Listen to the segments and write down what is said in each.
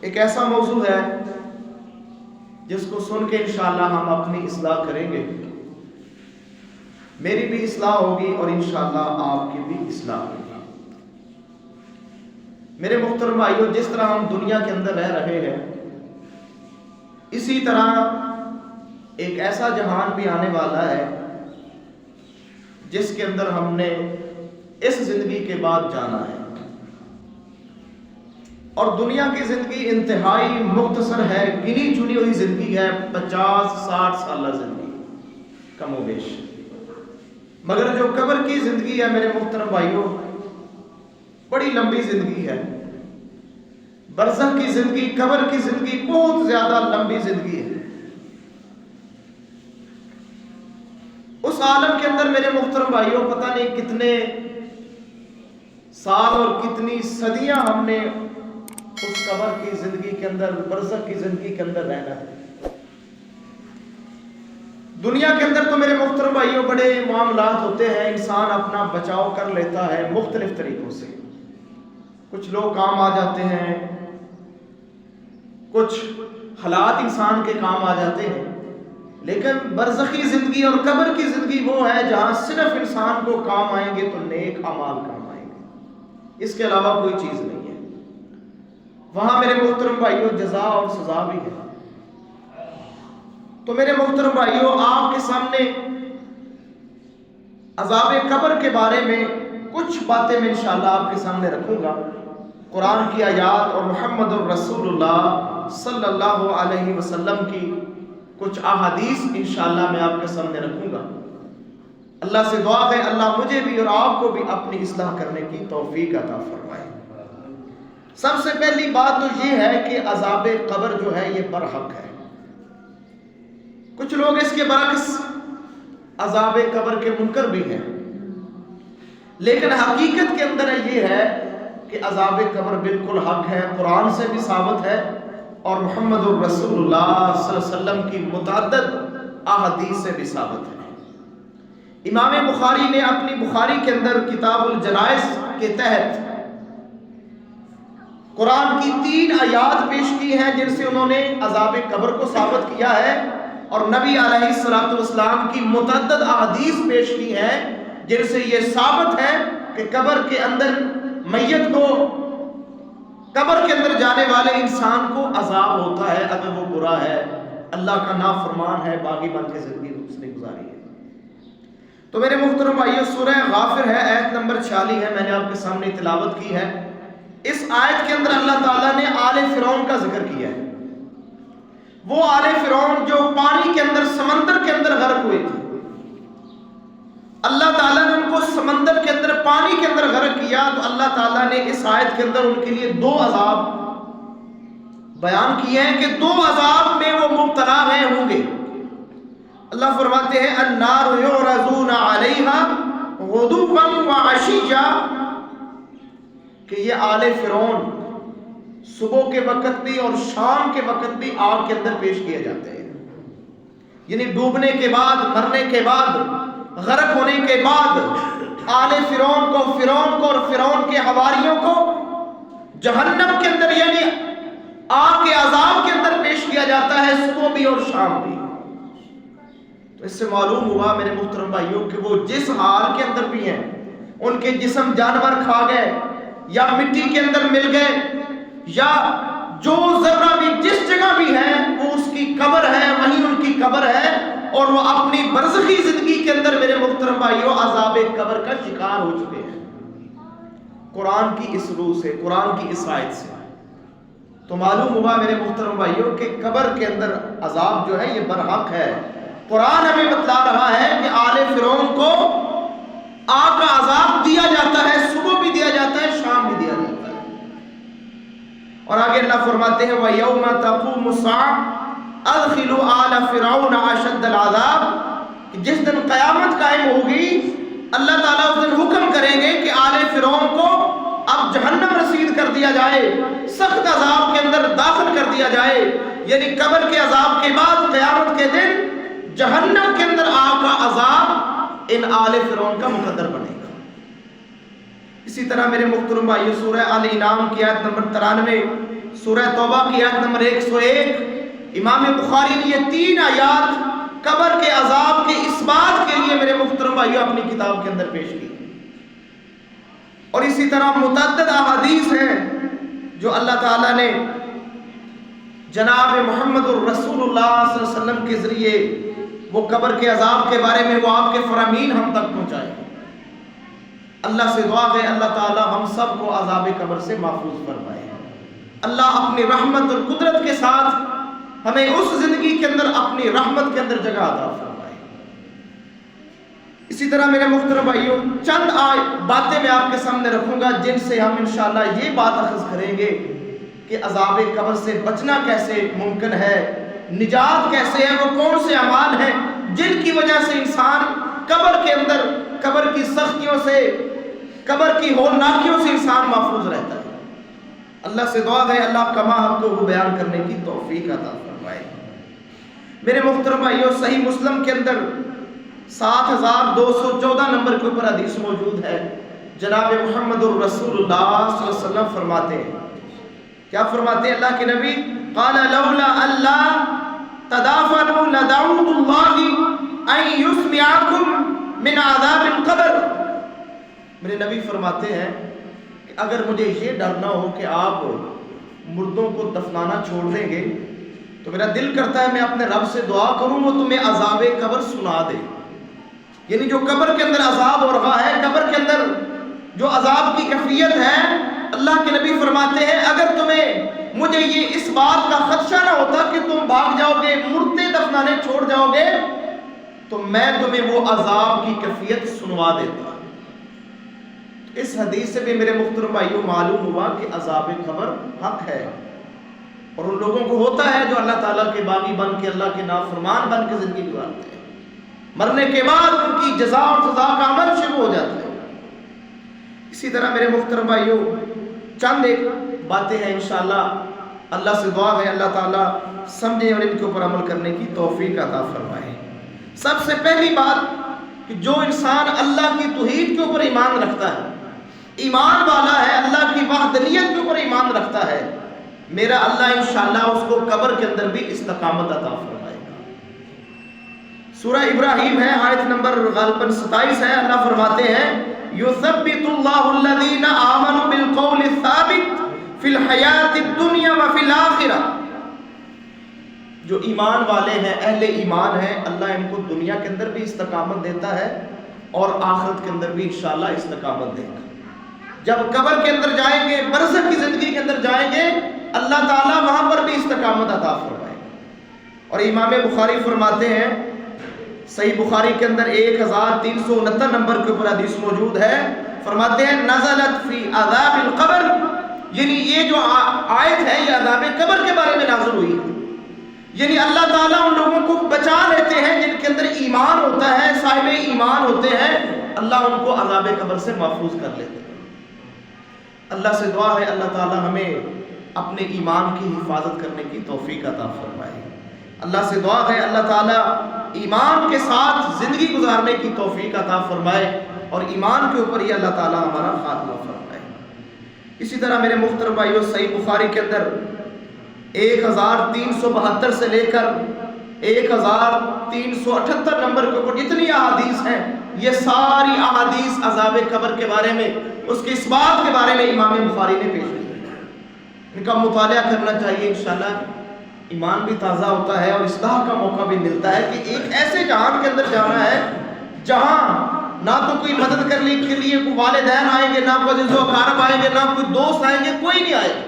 ایک ایسا موضوع ہے جس کو سن کے انشاءاللہ ہم اپنی اصلاح کریں گے. میری بھی اصلاح ہوگی اور انشاءاللہ آپ کی بھی اصلاح ہوگی. میرے محترم بھائیو، جس طرح ہم دنیا کے اندر رہ رہے ہیں، اسی طرح ایک ایسا جہان بھی آنے والا ہے جس کے اندر ہم نے اس زندگی کے بعد جانا ہے. اور دنیا کی زندگی انتہائی مختصر ہے، گنی چنی ہوئی زندگی ہے، 50-60 سالہ زندگی کم و بیش. مگر جو قبر کی زندگی ہے میرے محترم بھائیوں، بڑی لمبی زندگی ہے. برزخ کی زندگی، قبر کی زندگی بہت زیادہ لمبی زندگی ہے. اس عالم کے اندر میرے محترم بھائیوں پتہ نہیں کتنے سال اور کتنی صدیاں ہم نے اس قبر کی زندگی کے اندر، برزخ کی زندگی کے اندر رہنا ہے. دنیا کے اندر تو میرے محترم بھائیوں بڑے معاملات ہوتے ہیں، انسان اپنا بچاؤ کر لیتا ہے مختلف طریقوں سے. کچھ لوگ کام آ جاتے ہیں، کچھ حالات انسان کے کام آ جاتے ہیں. لیکن برزخی زندگی اور قبر کی زندگی وہ ہے جہاں صرف انسان کو کام آئیں گے تو نیک اعمال کام آئیں گے، اس کے علاوہ کوئی چیز نہیں ہے. وہاں میرے محترم بھائیوں جزا اور سزا بھی ہے. تو میرے محترم بھائیوں، آپ کے سامنے عذاب قبر کے بارے میں کچھ باتیں میں انشاءاللہ آپ کے سامنے رکھوں گا. قرآن کی آیات اور محمد الرسول اللہ صلی اللہ علیہ وسلم کی کچھ احادیث انشاءاللہ میں آپ کے سامنے رکھوں گا. اللہ سے دعا ہے اللہ مجھے بھی اور آپ کو بھی اپنی اصلاح کرنے کی توفیق عطا فرمائے. سب سے پہلی بات تو یہ ہے کہ عذاب قبر جو ہے یہ برحق ہے. کچھ لوگ اس کے برعکس عذاب قبر کے منکر بھی ہیں، لیکن حقیقت کے اندر یہ ہے کہ عذاب قبر بالکل حق ہے، قرآن سے بھی ثابت ہے اور محمد الرسول اللہ صلی اللہ علیہ وسلم کی متعدد احادیث سے بھی ثابت ہے. امام بخاری نے اپنی بخاری کے اندر کتاب الجنائز کے تحت قرآن کی 3 آیات پیش کی ہیں جن سے انہوں نے عذاب قبر کو ثابت کیا ہے، اور نبی علیہ الصلوۃ والسلام کی متعدد احادیث پیش کی ہیں جن سے یہ ثابت ہے کہ قبر کے اندر میت کو، قبر کے اندر جانے والے انسان کو عذاب ہوتا ہے اگر وہ برا ہے، اللہ کا نافرمان ہے، باغی بن کے زندگی اس نے گزاری ہے. تو میرے محترم بھائیو، سورہ غافر ہے، آیت نمبر 46 ہے، میں نے آپ کے سامنے تلاوت کی ہے. اس آیت کے اندر اللہ تعالیٰ نے آل فرعون کا ذکر کیا ہے. وہ آل فرعون جو پانی کے اندر، سمندر کے اندر غرق ہوئے تھے. اللہ تعالیٰ نے ان کو سمندر کے اندر، پانی کے اندر غرق کیا. تو اللہ تعالیٰ نے اس آیت کے اندر ان کے لیے 2 عذاب بیان کیے ہیں کہ 2 عذاب میں وہ مبتلا ہوں گے. اللہ فرماتے ہیں النار یعرضون علیہا غدوا وعشیا، کہ یہ آل فرعون صبح کے وقت بھی اور شام کے وقت بھی آگ کے اندر پیش کیے جاتے ہیں. یعنی ڈوبنے کے بعد، مرنے کے بعد، غرق ہونے کے بعد آل فرعون کو اور فرعون کے حواریوں کو جہنم کے اندر، یعنی آگ کے عذاب کے اندر پیش کیا جاتا ہے صبح بھی اور شام بھی. تو اس سے معلوم ہوا میرے محترم بھائیوں کہ وہ جس حال کے اندر بھی ہیں، ان کے جسم جانور کھا گئے یا مٹی کے اندر مل گئے، یا جو ذرہ بھی جس جگہ بھی ہے وہ اس کی قبر ہے، وہیں ان کی قبر ہے، اور وہ اپنی برزخی زندگی کے اندر میرے محترم بھائیوں عذاب قبر کا شکار ہو چکے ہیں قرآن کی اس روح سے، قرآن کی اس آیت سے. تو معلوم ہوا میرے محترم بھائیوں کہ قبر کے اندر عذاب جو ہے یہ برحق ہے. قرآن ہمیں بتلا رہا ہے کہ آل فرعون کو آگ کا عذاب دیا جاتا ہے، صبح بھی دیا جاتا ہے، شام بھی دیا جاتا ہے. اور آگے اللہ فرماتے ہیں وَيَوْمَ تَقُومُ السَّاعَةُ أَدْخِلُوا آلَ فِرْعَوْنَ أَشَدَّ الْعَذَابِ، کہ جس دن قیامت قائم ہوگی اللہ تعالیٰ اس دن حکم کریں گے کہ آل فرعون کو اب جہنم رسید کر دیا جائے، سخت عذاب کے اندر داخل کر دیا جائے. یعنی قبر کے عذاب کے بعد قیامت کے دن جہنم کے اندر آگ کا عذاب ان آل فرعون کا مقدر بنے گا. اسی طرح میرے محترم بھائیو، سورہ آل انعام کی آیت نمبر 93، سورہ توبہ کی آیت نمبر 101. امام بخاری نے یہ 3 آیات قبر کے عذاب کے اثبات کے لیے میرے محترم بھائیو اپنی کتاب کے اندر پیش کی. اور اسی طرح متعدد احادیث ہیں جو اللہ تعالیٰ نے جناب محمد الرسول اللہ صلی اللہ علیہ وسلم کے ذریعے وہ قبر کے عذاب کے بارے میں وہ آپ کے فرامین ہم تک پہنچائے. اللہ سے دعا ہے اللہ تعالیٰ ہم سب کو عذاب قبر سے محفوظ فرمائے. اللہ اپنی رحمت اور قدرت کے ساتھ ہمیں اس زندگی کے اندر اپنی رحمت کے اندر جگہ عطا فرمائے. اسی طرح میرے محترم بھائیوں چند باتیں میں آپ کے سامنے رکھوں گا جن سے ہم انشاءاللہ یہ بات اخذ کریں گے کہ عذاب قبر سے بچنا کیسے ممکن ہے, نجات کیسے ہے, وہ کون سے اعمال ہیں جن کی وجہ سے انسان قبر کے اندر قبر کی سختیوں سے قبر کی ہولناکیوں سے انسان محفوظ رہتا ہے. اللہ سے دعا ہے اللہ کما ہم کو بیان کرنے کی توفیق عطا فرمائے. میرے محترم بھائیوں صحیح مسلم کے اندر 7214 نمبر کے اوپر حدیث موجود ہے. جناب محمد الرسول اللہ صلی اللہ علیہ وسلم فرماتے ہیں, کیا فرماتے ہیں اللہ کے نبی, قال لولا اللہ تدافنوا لدعوت اللہ ان یسمعکم من عذاب القبر. میرے نبی فرماتے ہیں کہ اگر مجھے یہ ڈر نہ ہو کہ آپ مردوں کو دفنانا چھوڑ دیں گے تو میرا دل کرتا ہے میں اپنے رب سے دعا کروں وہ تمہیں عذاب قبر سنا دے. یعنی جو قبر کے اندر عذاب ہو رہا ہے, قبر کے اندر جو عذاب کی کیفیت ہے, اللہ کے نبی فرماتے ہیں اگر تمہیں مجھے یہ اس بات کا خدشہ نہ ہوتا کہ تم بھاگ جاؤ گے مردے دفنانے چھوڑ جاؤ گے تو میں تمہیں وہ عذاب کی کیفیت سنوا دیتا. اس حدیث سے بھی میرے محترم بھائیوں معلوم ہوا کہ عذاب قبر حق ہے اور ان لوگوں کو ہوتا ہے جو اللہ تعالیٰ کے باغی بن کے اللہ کے نافرمان بن کے زندگی گزارتے ہیں. مرنے کے بعد ان کی جزا اور سزا کا عمل شروع ہو جاتا ہے. اسی طرح میرے محترم بھائیوں چند ایک باتیں ہیں انشاءاللہ اللہ سے دعا ہے اللہ تعالیٰ سمجھے اور ان کے اوپر عمل کرنے کی توفیق عطا فرمائے. سب سے پہلی بات کہ جو انسان اللہ کی توحید کے اوپر ایمان رکھتا ہے, ایمان والا ہے, اللہ کی وحدانیت کے اوپر ایمان رکھتا ہے, میرا اللہ انشاءاللہ اس کو قبر کے اندر بھی استقامت عطا فرمائے گا. سورہ ابراہیم ہے آیت نمبر غالباً 27 ہے. اللہ فرماتے ہیں یثبت اللہ الذین آمنوا بالقول الثابت فی الحیات الدنیا وفی الآخرہ. جو ایمان والے ہیں, اہل ایمان ہیں, اللہ ان کو دنیا کے اندر بھی استقامت دیتا ہے اور آخرت کے اندر بھی انشاءاللہ استقامت دے گا. جب قبر کے اندر جائیں گے, برزخ کی زندگی کے اندر جائیں گے, اللہ تعالیٰ وہاں پر بھی استقامت عطا فرمائے گا. اور امام بخاری فرماتے ہیں صحیح بخاری کے اندر 1369 نمبر کے اوپر حدیث موجود ہے, فرماتے ہیں نزلت فی عذاب القبر, یعنی یہ جو آیت ہے یہ عذاب قبر کے بارے میں نازل ہوئی ہے. یعنی اللہ تعالیٰ ان لوگوں کو بچا لیتے ہیں جن کے اندر ایمان ہوتا ہے, صاحب ایمان ہوتے ہیں, اللہ ان کو عذاب قبر سے محفوظ کر لیتے ہیں. اللہ سے دعا ہے اللہ تعالیٰ ہمیں اپنے ایمان کی حفاظت کرنے کی توفیق عطا فرمائے. اللہ سے دعا ہے اللہ تعالیٰ ایمان کے ساتھ زندگی گزارنے کی توفیق عطا فرمائے اور ایمان کے اوپر ہی اللہ تعالیٰ ہمارا خاتمہ فرمائے. اسی طرح میرے محترم بھائیوں صحیح بخاری کے اندر 1372 سے لے کر 1378 نمبر کے اوپر جتنی احادیث ہیں یہ ساری احادیث عذاب قبر کے بارے میں, اس کے اس بات کے بارے میں امام بخاری نے پیش کی. ان کا مطالعہ کرنا چاہیے, انشاءاللہ ایمان بھی تازہ ہوتا ہے اور اصلاح کا موقع بھی ملتا ہے کہ ایک ایسے جہان کے اندر جانا ہے جہاں نہ تو کوئی مدد کرنے کے لیے کوئی والدین آئیں گے, نہ کوئی عزیز و اقارب آئیں گے, نہ کوئی دوست آئیں گے, کوئی نہیں آئے گا.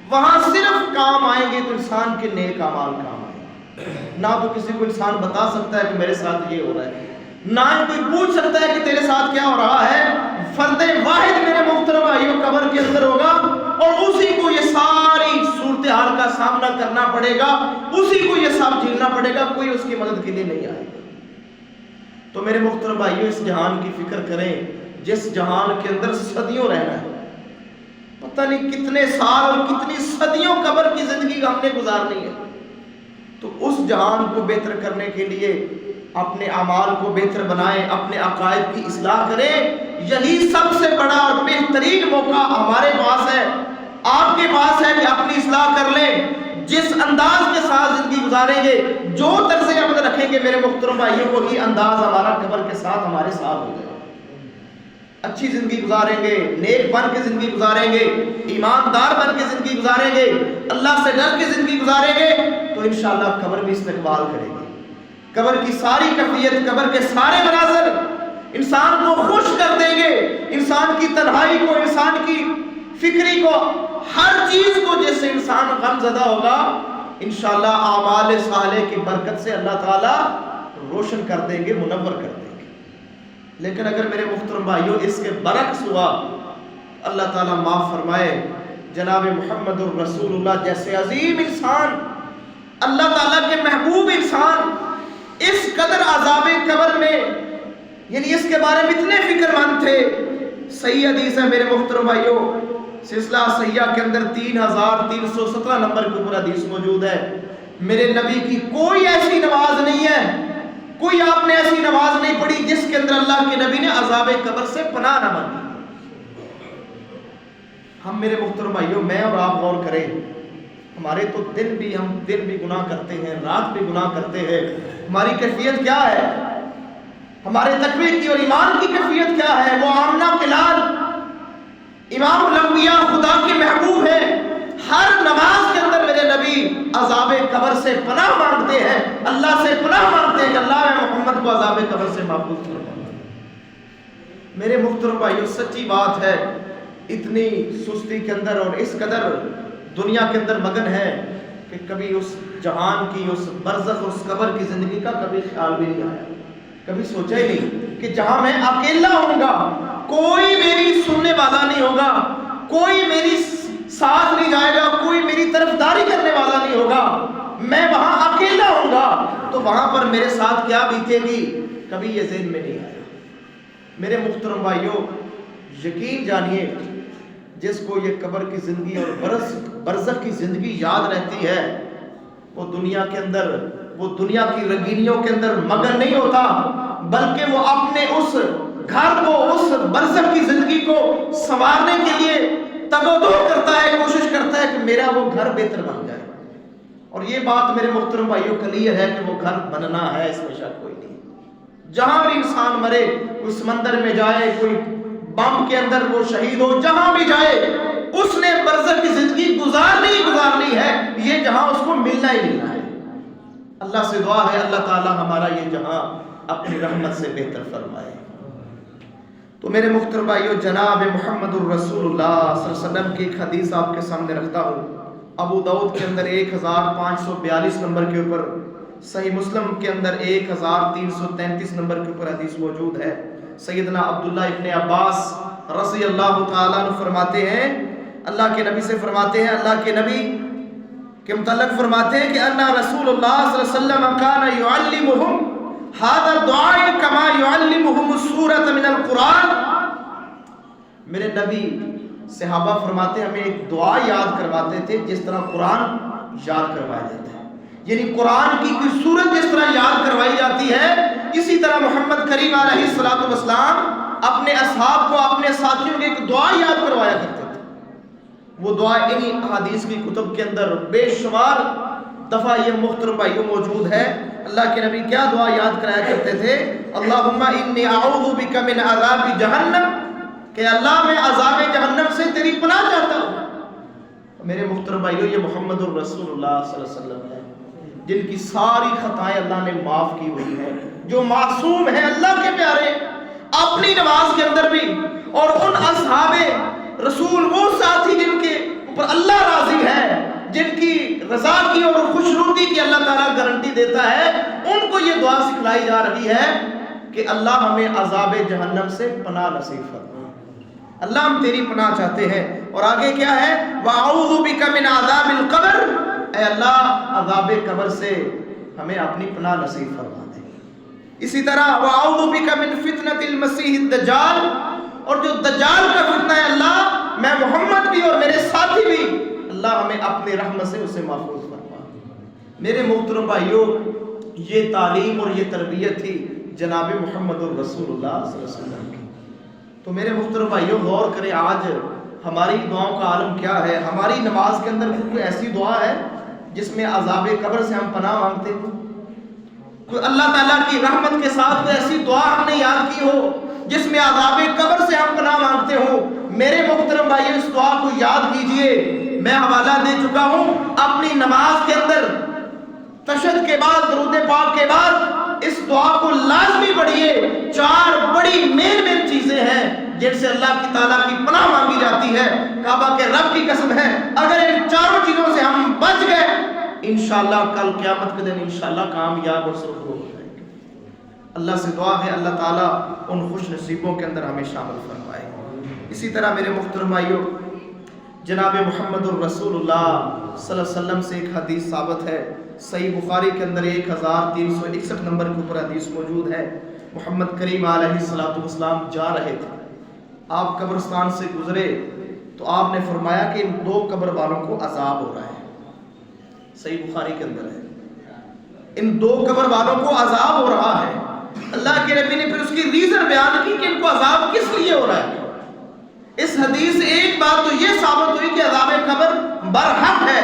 وہاں صرف کام آئیں گے تو انسان کے نیک اعمال کام آئیں گے. نہ تو کسی کو انسان بتا سکتا ہے کہ میرے ساتھ یہ ہو رہا ہے, نہ کوئی پوچھ سکتا ہے کہ تیرے ساتھ کیا ہو رہا ہے. فرد واحد میرے محترم بھائیوں قبر کے اندر ہوگا اور اسی کو یہ ساری صورتحال کا سامنا کرنا پڑے گا, اسی کو یہ سب جھیلنا پڑے گا, کوئی اس کی مدد کے لیے نہیں آئے گا. تو میرے محترم بھائیوں اس جہان کی فکر کریں جس جہان کے اندر صدیوں رہنا ہے. پتہ نہیں کتنے سال اور کتنی صدیوں قبر کی زندگی ہم نے گزارنی ہے. تو اس جہان کو بہتر کرنے کے لیے اپنے اعمال کو بہتر بنائیں, اپنے عقائد کی اصلاح کریں. یہی سب سے بڑا اور بہترین موقع ہمارے پاس ہے. آپ کے پاس ہے کہ اپنی اصلاح کر لیں. جس انداز کے ساتھ زندگی گزاریں گے, جو طرز عمل رکھیں گے میرے محترم بھائیوں, وہی انداز ہمارا قبر کے ساتھ ہمارے ساتھ ہوگا. اچھی زندگی گزاریں گے, نیک بن کے زندگی گزاریں گے, ایماندار بن کے زندگی گزاریں گے, اللہ سے ڈر کے زندگی گزاریں گے, تو انشاءاللہ قبر بھی استقبال کرے گی. قبر کی ساری کیفیت, قبر کے سارے مناظر انسان کو خوش کر دیں گے. انسان کی تنہائی کو, انسان کی فکری کو, ہر چیز کو جس سے انسان غم زدہ ہوگا, انشاءاللہ اعمال صالح کی برکت سے اللہ تعالیٰ روشن کر دیں گے, منور کر دیں گے. لیکن اگر میرے محترم بھائیوں اس کے برعکس ہوا, اللہ تعالیٰ معاف فرمائے, جناب محمد الرسول اللہ جیسے عظیم انسان, اللہ تعالیٰ کے محبوب انسان اس قدر عذاب قبر میں, یعنی اس کے بارے میں اتنے فکر مند تھے. صحیح حدیث ہے میرے محترم بھائیوں, سلسلہ صحیحہ کے اندر 3317 نمبر کے اوپر حدیث موجود ہے. میرے نبی کی کوئی ایسی نماز نہیں ہے, کوئی آپ نے ایسی نماز نہیں پڑھی جس کے اندر اللہ کے نبی نے عذاب قبر سے پناہ نہ مانگی. ہم میرے محترم بھائیوں, میں اور آپ غور کریں, ہمارے تو دن بھی گناہ کرتے ہیں, رات بھی گناہ کرتے ہیں. ہماری کیفیت کیا ہے, ہمارے تقوی کی اور ایمان کی کیفیت کیا ہے؟ وہ آمنہ کے لال امام الانبیاء خدا کے محبوب ہیں, ہر نماز کے اندر میرے نبی عذاب قبر سے پناہ مانگتے ہیں, اللہ سے پناہ مانگتے ہیں کہ اللہ محمد کو عذاب قبر سے محفوظ فرما. میرے محترم بھائیوں, سچی بات ہے, اتنی سستی کے اندر اور اس قدر دنیا کے اندر مگن ہے کہ کبھی اس جہان کی, اس برزخ, اس قبر کی زندگی کا کبھی خیال بھی نہیں آیا. کبھی سوچا ہی نہیں کہ جہاں میں اکیلا ہوں گا, کوئی میری سننے والا نہیں ہوگا, کوئی میری ساتھ نہیں جائے گا, کوئی میری طرفداری کرنے والا نہیں ہوگا, میں وہاں اکیلا ہوں گا, تو وہاں پر میرے ساتھ کیا بیتے گی, کبھی یہ ذہن میں نہیں آیا. میرے محترم بھائیوں, یقین جانیے, جس کو یہ قبر کی زندگی اور برزخ کی زندگی یاد رہتی ہے, وہ دنیا کے اندر, وہ دنیا کی رنگینیوں کے اندر مگن نہیں ہوتا, بلکہ وہ اپنے اس گھر کو, اس برزخ کی زندگی کو سنوارنے کے لیے تگودو کرتا ہے, کوشش کرتا ہے کہ میرا وہ گھر بہتر بن جائے. اور یہ بات میرے محترم بھائیوں کلیئر ہے کہ وہ گھر بننا ہے, اس میں شک کوئی نہیں. جہاں بھی انسان مرے, کوئی سمندر میں جائے, کوئی بم کے اندر وہ شہید ہو, جہاں بھی جائے اس نے برزخ کی زندگی گزارنی ہے, یہ جہاں اس کو ملنا ہی ملنا ہے. اللہ سے دعا ہے اللہ تعالی ہمارا یہ جہاں اپنی رحمت سے بہتر فرمائے. تو میرے محترم بھائیو, جناب محمد الرسول اللہ صلی اللہ علیہ وسلم کی ایک حدیث آپ کے سامنے رکھتا ہوں. ابو داؤد کے اندر 1542 نمبر کے اوپر, صحیح مسلم کے اندر 1333 نمبر کے اوپر حدیث موجود ہے. سیدنا عبداللہ ابن عباس رضی اللہ تعالیٰ عنہ فرماتے ہیں, اللہ کے نبی سے فرماتے ہیں, اللہ کے نبی کے متعلق فرماتے ہیں کہ انا رسول اللہ صلی اللہ علیہ وسلم کان یعلمہم هذا الدعاء كما يعلمهم السورة من القرآن. میرے نبی صحابہ فرماتے ہیں ہمیں ایک دعا یاد کرواتے تھے جس طرح قرآن یاد کروایا جاتا ہے, یعنی قرآن کی کوئی سورت جس طرح یاد کروائی جاتی ہے, اسی طرح محمد کریم علیہ الصلوۃ والسلام اپنے اصحاب کو, اپنے ساتھیوں کو ایک دعا یاد کروایا کرتے تھے. وہ دعا انہی احادیث کی کتب کے اندر بے شمار دفعہ یہ محترم بھائیوں موجود ہے. اللہ کے نبی کیا دعا یاد کرایا کرتے تھے, اللہم انی اعوذ بک من عذاب جہنم, کہ اللہ میں عذاب جہنم سے تیری پناہ چاہتا ہوں. میرے محترم بھائیوں, یہ محمد الرسول اللہ صلی اللہ علیہ وسلم ہے جن کی ساری خطائیں اللہ نے معاف کی ہوئی ہیں, جو معصوم ہیں, اللہ کے پیارے, اپنی نماز کے اندر بھی, اور ان اصحاب رسول, وہ ساتھی جن کے اوپر اللہ راضی ہے, جن کی رضا کی اور خوشنودی کی اللہ تعالیٰ گارنٹی دیتا ہے, ان کو یہ دعا سکھلائی جا رہی ہے کہ اللہ ہمیں عذاب جہنم سے پناہ نصیب فرما, اللہ ہم تیری پناہ چاہتے ہیں. اور آگے کیا ہے, وَأَعُوذُ بِكَ مِنْ عَذَابِ الْقَبْرِ, اے اللہ عذاب قبر سے ہمیں اپنی پناہ نصیب فرما دے. اسی طرح وَأَعُوذُ بِكَ مِنْ فِتْنَةِ الْمَسِيحِ الدَّجَّالِ, اور جو دجال کا فتنہ ہے اللہ, میں محمد بھی اور میرے ساتھی بھی, اللہ ہمیں اپنی رحمت سے اسے محفوظ فرما. میرے محترم بھائیوں, یہ تعلیم اور یہ تربیت تھی جناب محمد الرسول اللہ صلی اللہ علیہ وسلم کی. تو میرے محترم بھائیوں غور کریں, آج ہماری دعاؤں کا عالم کیا ہے؟ ہماری نماز کے اندر کوئی ایسی دعا ہے جس میں عذاب قبر سے ہم پناہ مانگتے ہیں؟ کوئی اللہ تعالیٰ کی رحمت کے ساتھ کوئی ایسی دعا ہم نے یاد کی ہو جس میں عذاب قبر سے ہم پناہ مانگتے ہو؟ میرے محترم بھائیو، اس دعا کو یاد کیجئے۔ میں حوالہ دے چکا ہوں، اپنی نماز کے اندر تشہد کے بعد، درود پاک کے بعد اس دعا کو لازمی پڑھیے۔ 4 بڑی مین چیزیں ہیں جن سے اللہ کی تعالیٰ کی پناہ مانگی جاتی ہے۔ کعبہ کے رب کی قسم ہے، اگر ان 4 چیزوں سے ہم بچ گئے، انشاءاللہ کل قیامت کے دن انشاءاللہ کامیاب اور سرخرو ہو جائیں گے۔ اللہ سے دعا ہے اللہ تعالیٰ ان خوش نصیبوں کے اندر ہمیں شامل فرمائے۔ اسی طرح میرے محترم بھائیو، جناب محمد الرسول اللہ صلی اللہ علیہ وسلم سے ایک حدیث ثابت ہے، صحیح بخاری کے اندر 1361 نمبر کے اوپر حدیث موجود ہے۔ محمد کریم علیہ السلام جا رہے تھے، آپ قبرستان سے گزرے تو آپ نے فرمایا کہ ان 2 قبر والوں کو عذاب ہو رہا ہے۔ صحیح بخاری کے اندر ہے، ان 2 قبر والوں کو عذاب ہو رہا ہے۔ اللہ کے نبی نے پھر اس کی ریزن بیان کی کہ ان کو عذاب کس لیے ہو رہا ہے۔ اس حدیث سے ایک بات تو یہ ثابت ہوئی کہ عذاب قبر برحق ہے،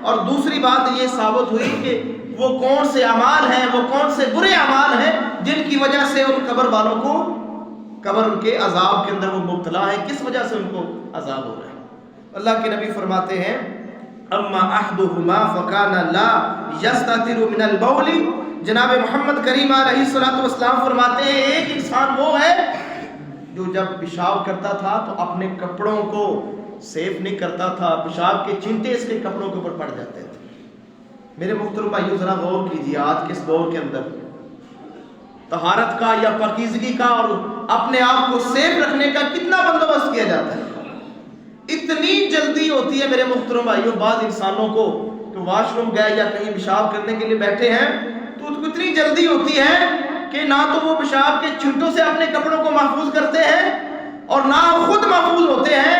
اور دوسری بات یہ ثابت ہوئی کہ وہ کون سے اعمال ہیں، وہ کون سے برے اعمال ہیں جن کی وجہ سے ان قبر والوں کو قبر کے عذاب کے اندر وہ مبتلا ہے، کس وجہ سے ان کو عذاب ہو رہا ہے۔ اللہ کے نبی فرماتے ہیں اما احدهما فكان لا يستتر من البول، جناب محمد کریم علیہ السلام فرماتے ہیں ایک انسان وہ ہے جو جب پیشاب کرتا تھا تو اپنے کپڑوں کو سیف نہیں کرتا تھا، پیشاب کے چینٹے اس کے کپڑوں کے اوپر پڑ جاتے تھے۔ میرے محترم بھائیو، ذرا غور کیجیے، آج کے اس دور کے اندر طہارت کا یا پاکیزگی کا اور اپنے آپ کو سیف رکھنے کا کتنا بندوبست کیا جاتا ہے۔ اتنی جلدی ہوتی ہے میرے محترم بھائیو بعض انسانوں کو کہ واش روم گئے یا کہیں پیشاب کرنے کے لیے بیٹھے ہیں تو اتنی جلدی ہوتی ہے کہ نہ تو وہ پیشاب کے چھینٹوں سے اپنے کپڑوں کو محفوظ کرتے ہیں اور نہ خود محفوظ ہوتے ہیں۔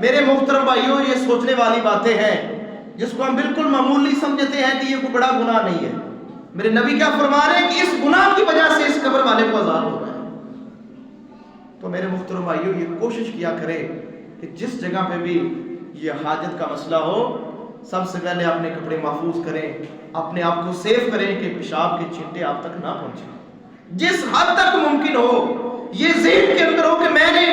میرے محترم بھائیو، یہ سوچنے والی باتیں ہیں جس کو ہم بالکل معمولی سمجھتے ہیں کہ یہ کوئی بڑا گناہ نہیں ہے۔ میرے نبی کیا فرما رہے ہیں کہ اس گناہ کی وجہ سے اس قبر والے کو عذاب ہو رہا ہے۔ تو میرے محترم بھائیو، یہ کوشش کیا کریں کہ جس جگہ پہ بھی یہ حاجت کا مسئلہ ہو، سب سے پہلے اپنے کپڑے محفوظ کریں، اپنے آپ کو سیف کریں کہ پیشاب کے چھینٹے آپ تک نہ پہنچیں۔ جس حد تک ممکن ہو یہ ذہن کے اندر ہو کہ میں نے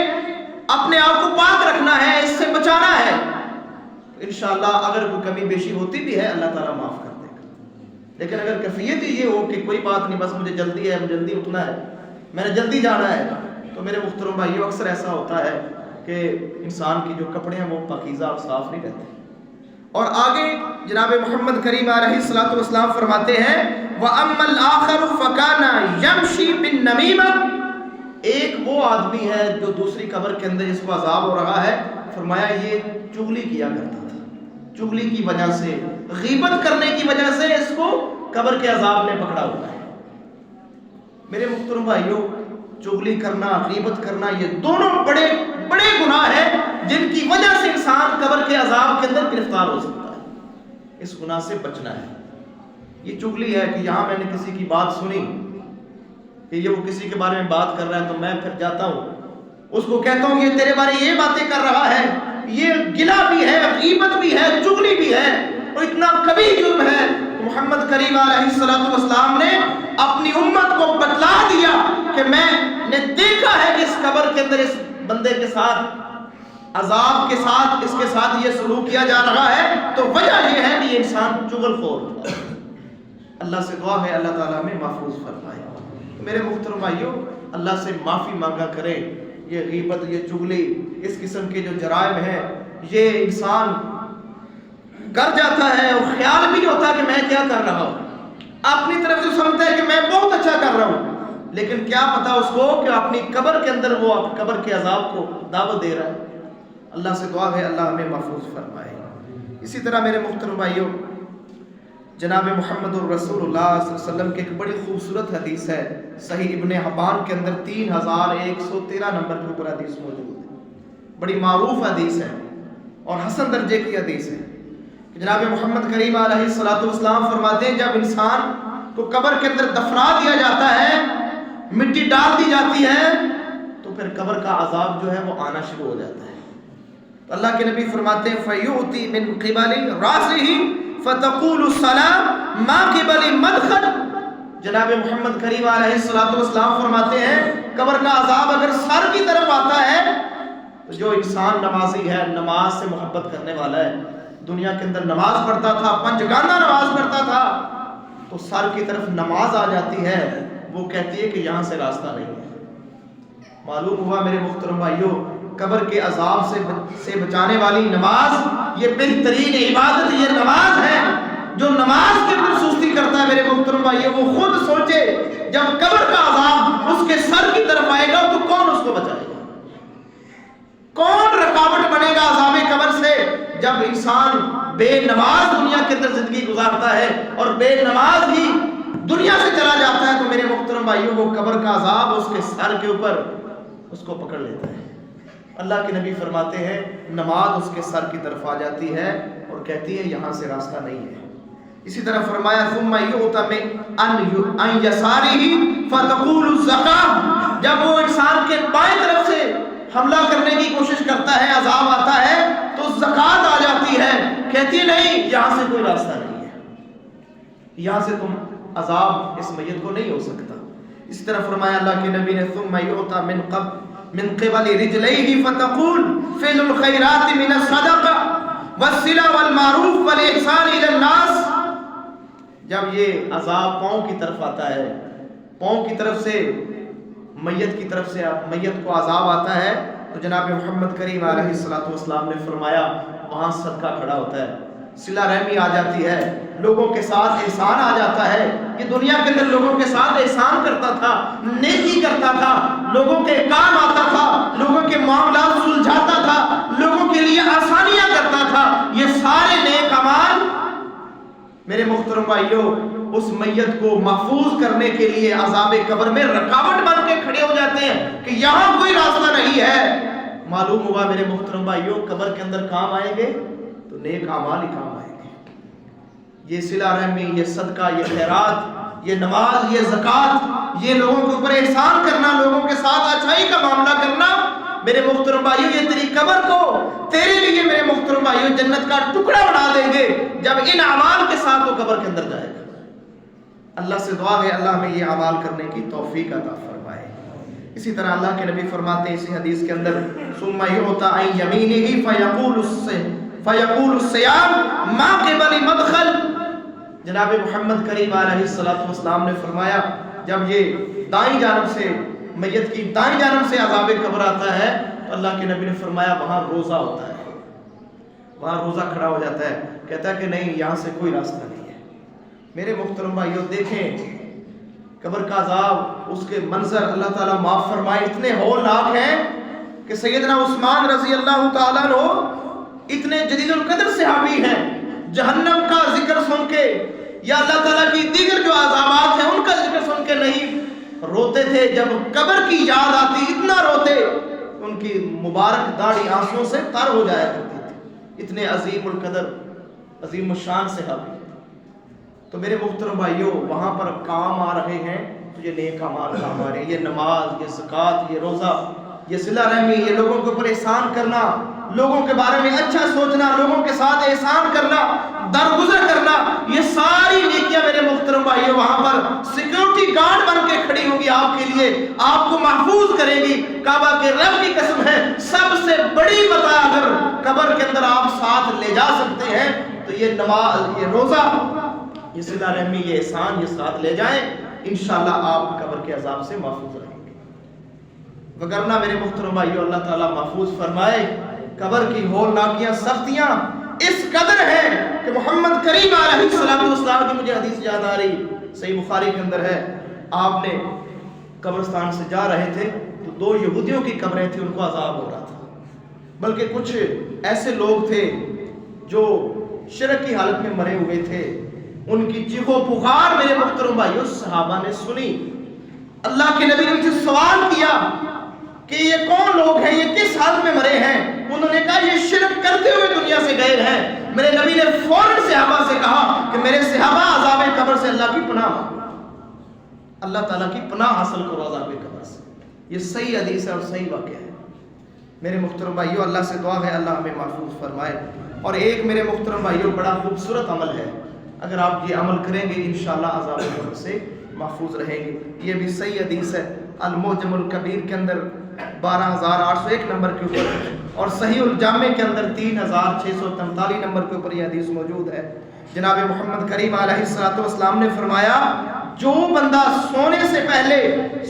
اپنے آپ کو پاک رکھنا ہے، اس سے بچانا ہے، انشاءاللہ اگر کوئی کمی بیشی ہوتی بھی ہے اللہ تعالیٰ معاف کر دے گا۔ لیکن اگر کیفیت یہ ہو کہ کوئی بات نہیں، بس مجھے جلدی ہے، مجھے جلدی اٹھنا ہے، میں نے جلدی جانا ہے، تو میرے محترم بھائیو اکثر ایسا ہوتا ہے کہ انسان کی جو کپڑے ہیں وہ پاکیزہ اور صاف نہیں رہتے۔ اور آگے جناب محمد کریم علیہ السلام فرماتے ہیں وَأَمَّا الْآخَرُ فَكَانَ يَمْشِي بِالنَّمِيمَةِ، ایک وہ آدمی ہے جو دوسری قبر کے اندر اس کو عذاب ہو رہا ہے، فرمایا یہ چغلی کیا کرتا تھا، چغلی کی وجہ سے، غیبت کرنے کی وجہ سے اس کو قبر کے عذاب نے پکڑا ہوا ہے۔ میرے محترم بھائیو، چغلی کرنا، غیبت کرنا، یہ دونوں بڑے بڑے گناہ ہیں جن کی وجہ سے انسان قبر کے عذاب کے اندر گرفتار ہو سکتا ہے۔ اس گناہ سے بچنا ہے۔ یہ چغلی ہے کہ یہاں میں نے کسی کی بات سنی کہ یہ وہ کسی کے بارے میں بات کر رہا ہے تو میں پھر جاتا ہوں اس کو کہتا ہوں یہ تیرے بارے یہ باتیں کر رہا ہے، یہ گلا بھی ہے، غیبت بھی ہے، چغلی بھی ہے، اور اتنا کبھی جرم ہے۔ محمد کریم علیہ السلام نے اپنی امت کو بتلا دیا کہ میں نے دیکھا ہے کہ اس قبر کے اندر اس بندے کے ساتھ عذاب کے ساتھ اس کے ساتھ یہ سلوک کیا جا رہا ہے، تو وجہ یہ ہے کہ یہ انسان چغل خور ہے۔ اللہ سے دعا ہے اللہ تعالیٰ ہمیں محفوظ فرمائے۔ میرے محترم بھائیو، اللہ سے معافی مانگا کریں۔ یہ غیبت، یہ چغلی، اس قسم کے جو جرائم ہیں یہ انسان کر جاتا ہے اور خیال بھی نہیں ہوتا کہ میں کیا کر رہا ہوں، اپنی طرف سے سمجھتا ہے کہ میں بہت اچھا کر رہا ہوں، لیکن کیا پتا اس کو کہ اپنی قبر کے اندر وہ قبر کے عذاب کو دعوت دے رہا ہے۔ اللہ سے دعا ہے اللہ ہمیں محفوظ فرمائے۔ اسی طرح میرے محترم بھائیو، جناب محمد الرسول اللہ صلی اللہ علیہ وسلم کی ایک بڑی خوبصورت حدیث ہے، صحیح ابن حبان کے اندر 3113 نمبر کے اوپر حدیث موجود ہے، بڑی معروف حدیث ہے اور حسن درجے کی حدیث ہے کہ جناب محمد کریم علیہ السلام فرماتے ہیں جب انسان کو قبر کے اندر دفنا دیا جاتا ہے، مٹی ڈال دی جاتی ہے، تو پھر قبر کا عذاب جو ہے وہ آنا شروع ہو جاتا ہے۔ تو اللہ کے نبی فرماتے ہیں فیؤتی من قبل راسہ فتقول السلام ما قبل مدخل. جناب محمد کریم علیہ الصلوۃ والسلام فرماتے ہیں قبر کا عذاب اگر سر کی طرف آتا ہے تو جو انسان نمازی ہے, نماز سے محبت کرنے والا ہے, دنیا کے اندر نماز پڑھتا تھا, پنجگانہ نماز پڑھتا تھا, تو سر کی طرف نماز آ جاتی ہے, وہ کہتی ہے کہ یہاں سے راستہ نہیں ہے. معلوم ہوا میرے محترم بھائیوں, قبر کے عذاب سے بچانے والی نماز یہ بہترین عبادت یہ نماز ہے. جو نماز کے اندر سستی کرتا ہے میرے محترم بھائیوں, وہ خود سوچے جب قبر کا عذاب اس کے سر کی طرف آئے گا تو کون اس کو بچائے گا, کون رکاوٹ بنے گا عذاب قبر سے. جب انسان بے نماز دنیا کے اندر زندگی گزارتا ہے اور بے نماز ہی دنیا سے چلا جاتا ہے تو میرے محترم بھائیوں وہ قبر کا عذاب اس کے سر کے اوپر اس کو پکڑ لیتا ہے. اللہ کے نبی فرماتے ہیں نماز اس کے سر کی طرف آ جاتی ہے اور کہتی ہے یہاں سے راستہ نہیں ہے. اسی طرح فرمایا ثم یؤتی من یسارہ فتقول الزکاۃ. جب وہ انسان کے بائیں طرف سے حملہ کرنے کی کوشش کرتا ہے, عذاب آتا ہے, تو زکات آ جاتی ہے, کہتی نہیں یہاں سے کوئی راستہ نہیں ہے, یہاں سے تم عذاب اس میت کو نہیں ہو سکتا. اس طرح فرمایا اللہ کے نبی نے ثم یؤتی من قبل رجلیہ فتقول فعل الخیرات من الصدقہ والصلہ والمعروف والاحسان الی الناس. جب یہ عذاب پاؤں کی طرف آتا ہے, پاؤں کی طرف سے میت کی طرف سے میت کو عذاب آتا ہے, تو جناب محمد کریم علیہ الصلوۃ والسلام نے فرمایا وہاں صدقہ کھڑا ہوتا ہے, صلہ رحمی آ جاتی ہے, لوگوں کے ساتھ احسان آ جاتا ہے. یہ دنیا کے اندر لوگوں کے ساتھ احسان کرتا تھا, نیکی کرتا تھا, لوگوں کے کام آتا تھا, لوگوں کے معاملات سلجھاتا تھا, لوگوں کے لیے آسانیاں کرتا تھا. یہ سارے نیک اعمال میرے محترم بھائیوں اس میت کو محفوظ کرنے کے لیے عذاب قبر میں رکاوٹ بن کے کھڑے ہو جاتے ہیں کہ یہاں کوئی راستہ نہیں ہے. معلوم ہوا میرے محترم بھائیوں قبر کے اندر کام آئیں گے تو نیک اعمال ہی کام آئیں گے. یہ صلہ رحمی, یہ صدقہ, یہ خیرات, یہ نماز, یہ زکوٰۃ, یہ لوگوں کے اوپر احسان کرنا, لوگوں کے ساتھ اچھائی کا معاملہ کرنا, میرے محترم بھائیوں یہ تیری قبر کو تیرے لیے میرے محترم بھائیوں جنت کا ٹکڑا بنا دیں گے جب ان اعمال کے ساتھ وہ قبر کے اندر جائے گا. اللہ سے دعا ہے اللہ ہمیں یہ اعمال کرنے کی توفیق عطا فرمائے. اسی طرح اللہ کے نبی فرماتے ہیں اسی حدیث کے اندر ثم یؤتی عن یمینہ فیقول الصیام ما قبل مدخل. جناب محمد کریم علیہ الصلوۃ والسلام نے فرمایا جب یہ دائیں جانب سے میت کی دائیں جانب سے عذاب قبر آتا ہے تو اللہ کے نبی نے فرمایا وہاں روزہ ہوتا ہے, وہاں روزہ کھڑا ہو جاتا ہے, کہتا ہے کہ نہیں یہاں سے کوئی راستہ نہیں ہے. میرے محترم بھائیوں دیکھیں قبر کا عذاب, اس کے منظر اللہ تعالیٰ معاف فرمائے اتنے ہولناک ہیں کہ سیدنا عثمان رضی اللہ تعالیٰ عنہ اتنے جدید القدر صحابی ہیں, جہنم کا ذکر سن کے یا اللہ تعالیٰ کی دیگر جو عذابات ہیں ان کا ذکر سن کے نہیں روتے تھے, جب قبر کی یاد آتی اتنا روتے ان کی مبارک داڑھی آنسوں سے تر ہو جایا کرتی تھی. اتنے عظیم القدر عظیم الشان صحابی. تو میرے محترم بھائیوں وہاں پر کام آ رہے ہیں تو یہ نیک اعمال کام آ رہے ہیں, یہ نماز, یہ زکوٰۃ, یہ روزہ, یہ صلہ رحمی, یہ لوگوں کے اوپر احسان کرنا, لوگوں کے بارے میں اچھا سوچنا, لوگوں کے ساتھ احسان کرنا, درگزر کرنا, یہ ساری نیکیاں میرے محترم بھائیوں وہاں پر سیکیورٹی گارڈ بن کے کھڑی ہوں گی آپ کے لیے, آپ کو محفوظ کرے گی. کعبہ کے رب کی قسم ہے سب سے بڑی متاع اگر قبر کے اندر آپ ساتھ لے جا سکتے ہیں تو یہ نماز, یہ روزہ, یہ صلہ رحمی, یہ احسان, یہ ساتھ لے جائیں, انشاءاللہ آپ قبر کے عذاب سے محفوظ رہیں گے. وگرنہ میرے محترم بھائیوں اللہ تعالیٰ محفوظ فرمائے قبر کی ہولناکیاں سختیاں اس قدر ہیں کہ محمد کریم علیہ الصلوۃ والسلام کی مجھے حدیث یاد آ رہی, صحیح بخاری کے اندر ہے, آپ نے قبرستان سے جا رہے تھے تو دو یہودیوں کی قبریں تھیں, ان کو عذاب ہو رہا تھا, بلکہ کچھ ایسے لوگ تھے جو شرک کی حالت میں مرے ہوئے تھے, ان کی چیخ و پکار میرے محترم بھائیوں صحابہ نے سنی. اللہ کے نبی نے ان سے سوال کیا کہ یہ کون لوگ ہیں, یہ کس حالت میں مرے ہیں؟ انہوں نے کہا یہ شرک کرتے ہوئے دنیا سے گئے ہیں. میرے نبی نے فوراً صحابہ سے کہا کہ میرے صحابہ عذاب قبر سے اللہ کی پناہ مانگو, اللہ تعالیٰ کی پناہ حاصل کرو عذاب قبر سے. یہ صحیح حدیث ہے اور صحیح واقعہ ہے. میرے محترم بھائیوں اللہ سے دعا ہے اللہ ہمیں محفوظ فرمائے. اور ایک میرے محترم بھائیوں بڑا خوبصورت عمل ہے, اگر آپ یہ عمل کریں گے انشاءاللہ عذاب قبر سے محفوظ رہیں گے. یہ بھی صحیح حدیث ہے المعجم الکبیر کے اندر 12801 نمبر کے اوپر, اور صحیح الجامع کے اندر 3643 نمبر کے اوپر یہ حدیث موجود ہے. جناب محمد کریم علیہ السلام نے فرمایا جو بندہ سونے سے پہلے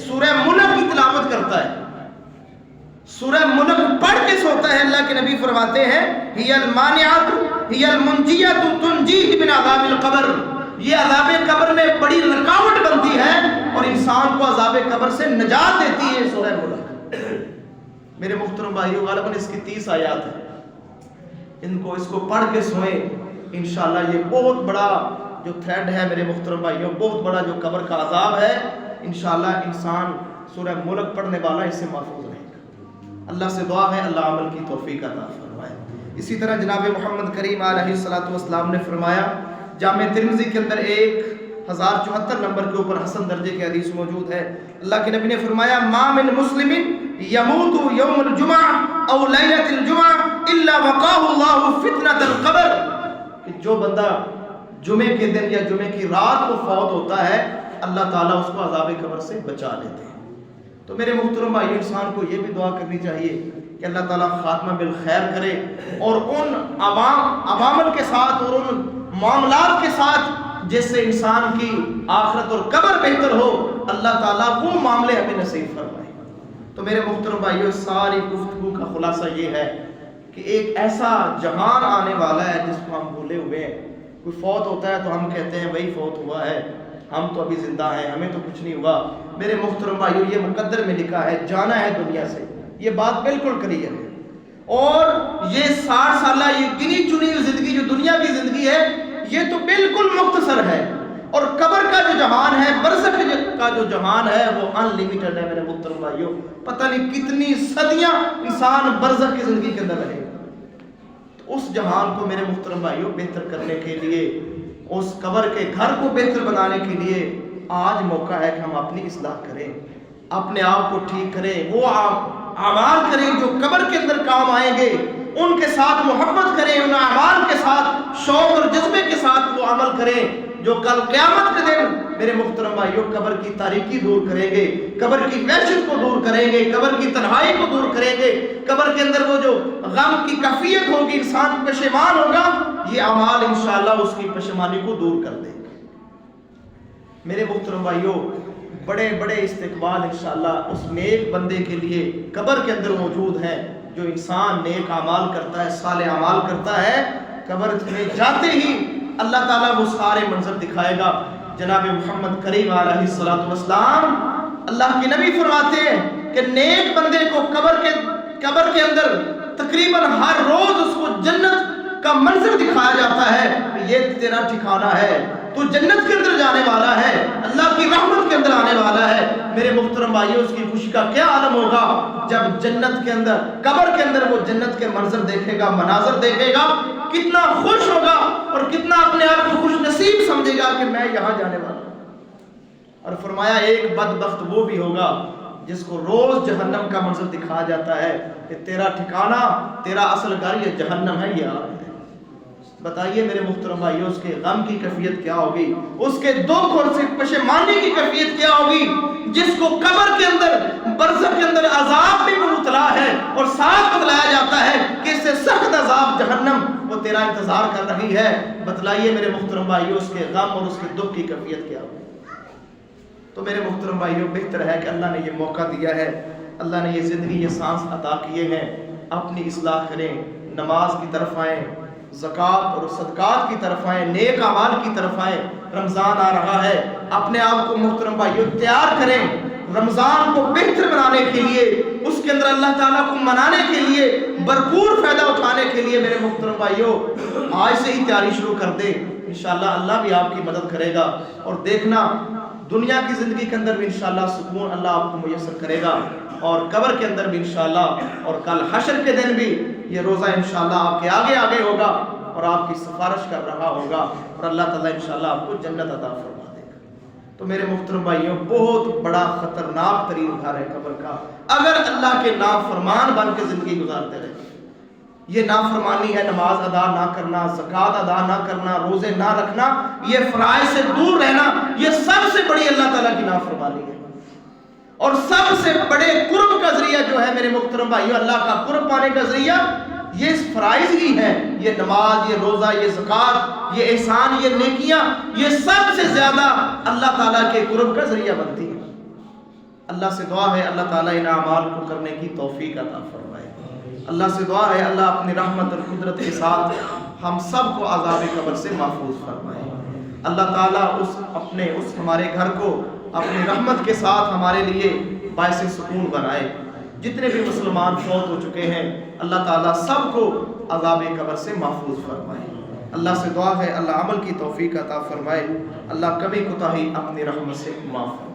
سورہ ملک کی تلاوت کرتا ہے, سورہ ملک پڑھ کے سوتا ہے, اللہ کے نبی فرماتے ہیں ہی المانعۃ ہی المنجیۃ تنجیہ من عذاب القبر, یہ عذاب قبر میں بڑی رکاوٹ بنتی ہے اور انسان کو عذاب قبر سے نجات دیتی ہے سورہ ملک. میرے محترم بھائیو غالباً اس کی 30 آیات ہیں, اس کو پڑھ کے سوئیں انشاءاللہ. یہ بہت بڑا جو تھریڈ ہے میرے محترم بھائیو, بہت بڑا جو قبر کا عذاب ہے, انشاءاللہ انسان سورہ ملک پڑھنے والا اس سے محفوظ رہے گا. اللہ سے دعا ہے اللہ عمل کی توفیق عطا فرمائے. اسی طرح جناب محمد کریم علیہ السلام نے فرمایا جامع ترمذی کے اندر 1074 نمبر کے اوپر حسن درجے کی حدیث موجود ہے, اللہ کے نبی نے فرمایا ما من مسلم یموت یوم الجمعہ او لیلۃ الجمعہ الا وقاه اللہ فتنۃ القبر, کہ جو بندہ جمعے کے دن یا جمعے کی رات کو فوت ہوتا ہے اللہ تعالیٰ اس کو عذاب قبر سے بچا لیتے ہیں. تو میرے محترم بھائی انسان کو یہ بھی دعا کرنی چاہیے کہ اللہ تعالیٰ خاتمہ بالخیر کرے, اور ان عوامل کے ساتھ اور ان معاملات کے ساتھ جس سے انسان کی آخرت اور قبر بہتر ہو, اللہ تعالیٰ وہ معاملے ہمیں نصیب فرمائے. تو میرے محترم بھائیو ساری گفتگو کا خلاصہ یہ ہے کہ ایک ایسا جہان آنے والا ہے جس کو ہم بھولے ہوئے ہیں. کوئی فوت ہوتا ہے تو ہم کہتے ہیں وہی فوت ہوا ہے, ہم تو ابھی زندہ ہیں, ہمیں تو کچھ نہیں ہوا. میرے محترم بھائیو یہ مقدر میں لکھا ہے جانا ہے دنیا سے, یہ بات بالکل کلیئر ہے. اور یہ 60 سالہ یہ گنی چنی زندگی جو دنیا کی زندگی ہے یہ تو بالکل مختصر ہے, اور قبر کا جو جہان ہے, برزخ کا جو جہان ہے وہ ان لمیٹڈ ہے. میرے محترم بھائیو پتہ نہیں کتنی صدیاں انسان برزخ کی زندگی کے اندر رہے. اس جہان کو میرے محترم بھائیوں بہتر کرنے کے لیے, اس قبر کے گھر کو بہتر بنانے کے لیے آج موقع ہے کہ ہم اپنی اصلاح کریں, اپنے آپ کو ٹھیک کریں, وہ اعمال کریں جو قبر کے اندر کام آئیں گے, ان کے ساتھ محبت کریں, ان اعمال کے ساتھ شوق اور جذبے کے ساتھ وہ عمل کریں جو کل قیامت کے دن میرے محترم بھائیوں قبر کی تاریکی دور کریں گے, قبر کی وحشت کو دور کریں گے, قبر کی تنہائی کو دور کریں گے, قبر کے اندر وہ جو غم کی کیفیت ہوگی, انسان پشیمان ہوگا, یہ اعمال انشاءاللہ اس کی پشیمانی کو دور کر دیں گے. میرے محترم بھائیوں بڑے بڑے استقبال انشاءاللہ اس نیک بندے کے لیے قبر کے اندر موجود ہیں. جو انسان نیک اعمال کرتا ہے, صالح اعمال کرتا ہے, قبر میں جاتے ہی اللہ تعالیٰ وہ سارے منظر دکھائے گا. جناب محمد کریم علیہ السلام اللہ کے نبی فرماتے ہیں کہ نیک بندے کو قبر کے اندر تقریباً ہر روز اس کو جنت کا منظر دکھایا جاتا ہے کہ یہ تیرا ٹھکانہ ہے, تو جنت کے اندر جانے والا ہے, اللہ کی رحمت کے اندر آنے والا ہے. میرے محترم بھائیوں اس کی خوشی کا کیا عالم ہوگا جب جنت کے اندر, قبر کے اندر وہ جنت کے منظر دیکھے گا, مناظر دیکھے گا, کتنا خوش ہوگا اور کتنا اپنے آپ کو خوش نصیب سمجھے گا کہ میں یہاں جانے والا ہوں. اور فرمایا ایک بدبخت وہ بھی ہوگا جس کو روز جہنم کا منظر دکھایا جاتا ہے کہ تیرا ٹھکانہ, تیرا اصل گھر یہ جہنم ہے, یہ آگ ہے. بتائیے میرے محترم بھائیو اس کے غم کی کیفیت کیا ہوگی, اس کے دکھ اور پشیمانی کی کیفیت کیا ہوگی, جس کو قبر کے اندر برزخ کے اندر عذاب میں مبتلا ہے اور ساتھ بتلایا جاتا ہے کہ اس سے سخت عذاب جہنم وہ تیرا انتظار کر رہی ہے. بتلائیے میرے محترم بھائیو اس کے غم اور اس کے دکھ کی کیفیت کیا ہوگی. تو میرے محترم بھائیو بہتر ہے کہ اللہ نے یہ موقع دیا ہے, اللہ نے یہ زندگی, یہ سانس عطا کیے ہیں, اپنی اصلاح کریں, نماز کی طرف آئیں, زکوٰۃ اور صدقات کی طرف آئیں, نیک اعمال کی طرف آئیں. رمضان آ رہا ہے, اپنے آپ کو محترم بھائیو تیار کریں رمضان کو بہتر بنانے کے لیے, اس کے اندر اللہ تعالیٰ کو منانے کے لیے, بھرپور فائدہ اٹھانے کے لیے. میرے محترم بھائیو آج سے ہی تیاری شروع کر دیں, انشاءاللہ اللہ بھی آپ کی مدد کرے گا. اور دیکھنا دنیا کی زندگی کے اندر بھی انشاءاللہ سکون اللہ آپ کو میسر کرے گا, اور قبر کے اندر بھی انشاءاللہ, اور کل حشر کے دن بھی یہ روزہ انشاءاللہ آپ کے آگے آگے ہوگا اور آپ کی سفارش کر رہا ہوگا, اور اللہ تعالیٰ انشاءاللہ آپ کو جنت عطا فرما دے گا. تو میرے محترم بھائیوں بہت بڑا خطرناک ترین گھر ہے قبر کا، اگر اللہ کے نافرمان بن کے زندگی گزارتے رہے۔ یہ نافرمانی ہے نماز ادا نہ کرنا، زکوٰۃ ادا نہ کرنا، روزے نہ رکھنا، یہ فرائض سے دور رہنا، یہ سب سے بڑی اللہ تعالیٰ کی نافرمانی ہے۔ اور سب سے بڑے قرب کا ذریعہ جو ہے میرے محترم بھائیوں، اللہ کا قرب پانے کا ذریعہ یہ فرائض ہی ہے، یہ نماز، یہ روزہ، یہ زکوٰۃ، یہ احسان، یہ نیکیاں، یہ سب سے زیادہ اللہ تعالیٰ کے قرب کا ذریعہ بنتی ہے۔ اللہ سے دعا ہے اللہ تعالیٰ ان اعمال کو کرنے کی توفیق عطا فرمائے۔ اللہ سے دعا ہے اللہ اپنی رحمت اور قدرت کے ساتھ ہم سب کو عذاب قبر سے محفوظ فرمائے۔ اللہ تعالیٰ اس ہمارے گھر کو اپنی رحمت کے ساتھ ہمارے لیے باعث سکون بنائے۔ جتنے بھی مسلمان فوت ہو چکے ہیں اللہ تعالیٰ سب کو عذاب قبر سے محفوظ فرمائے۔ اللہ سے دعا ہے اللہ عمل کی توفیق عطا فرمائے، اللہ کبھی کوتاہی اپنی رحمت سے معاف فرمائے۔